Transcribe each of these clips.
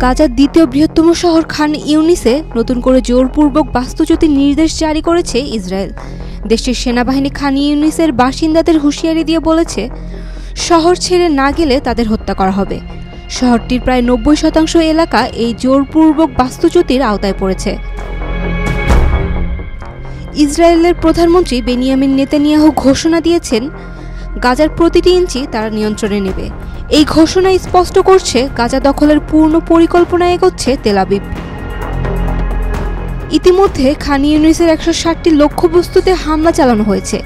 গাজার দ্বিতীয় বৃহত্তম শহর খান ইউনিসে নতুন করে জোরপূর্বক বাস্তুচ্যুতির নির্দেশ জারি করেছে ইসরায়েল। দেশটির সেনাবাহিনী খান ইউনিসের বাসিন্দাদের হুঁশিয়ারি দিয়ে বলেছে, শহর ছেড়ে না গেলে তাদের হত্যা করা হবে। শহরটির প্রায় ৯০% এলাকা এই জোরপূর্বক বাস্তুচ্যুতির আওতায় পড়েছে। ইসরায়েলের প্রধানমন্ত্রী বেনিয়ামিন নেতানিয়াহু ঘোষণা দিয়েছেন, গাজার প্রতিটি ইঞ্চি তারা নিয়ন্ত্রণে নেবে। এই ঘোষণা স্পষ্ট করছে গাজা দখলের পূর্ণ পরিকল্পনা এগোচ্ছে তেল আবিব। ইতিমধ্যে খান ইউনিসের ১৬০টি লক্ষ্যবস্তুতে হামলা চালানো হয়েছে।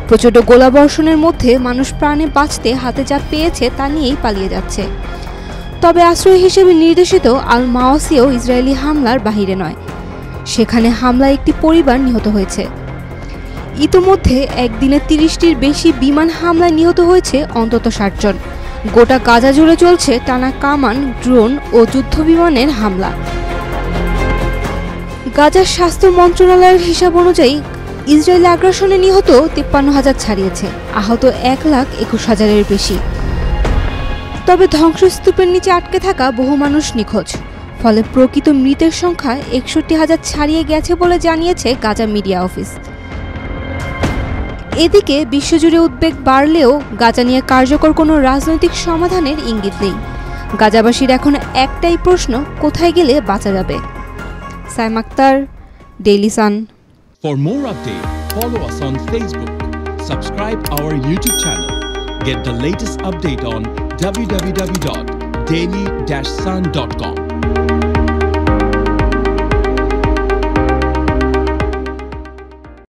প্রচণ্ড গোলাবর্ষণের মধ্যে মানুষ প্রাণে বাঁচতে হাতে যা পেয়েছে তা নিয়েই পালিয়ে যাচ্ছে। তবে আশ্রয় হিসেবে নির্দেশিত আল মাওয়াসিও ইসরায়েলি হামলার বাহিরে নয়। সেখানে হামলায় একটি পরিবার নিহত হয়েছে। ইতোমধ্যে একদিনে ৩০টির বেশি বিমান হামলায় নিহত হয়েছে অন্তত ৬০ জন। গোটা গাজা জুড়ে চলছে টানা কামান, ড্রোন ও যুদ্ধবিমানের হামলা। গাজার স্বাস্থ্য মন্ত্রণালয়ের হিসাব অনুযায়ী ইসরায়েলি আগ্রাসনে নিহত ৫৩,০০০ ছাড়িয়েছে, আহত ১,২১,০০০-এর বেশি। তবে ধ্বংসস্তূপের নিচে আটকে থাকা বহু মানুষ নিখোঁজ, ফলে প্রকৃত মৃতের সংখ্যা ৬১,০০০ ছাড়িয়ে গেছে বলে জানিয়েছে গাজা মিডিয়া অফিস। এদিকে বিশ্বজুড়ে উদ্বেগ বাড়লেও গাজা নিয়ে কার্যকর কোনো রাজনৈতিক সমাধানের ইঙ্গিত নেই। গাজাবাসীর এখন একটাই প্রশ্ন, কোথায় গেলে বাঁচা যাবে? Saim Akhtar, Daily Sun. For more updates, follow us on Facebook, subscribe our YouTube channel, get the latest update on www.daily-sun.com.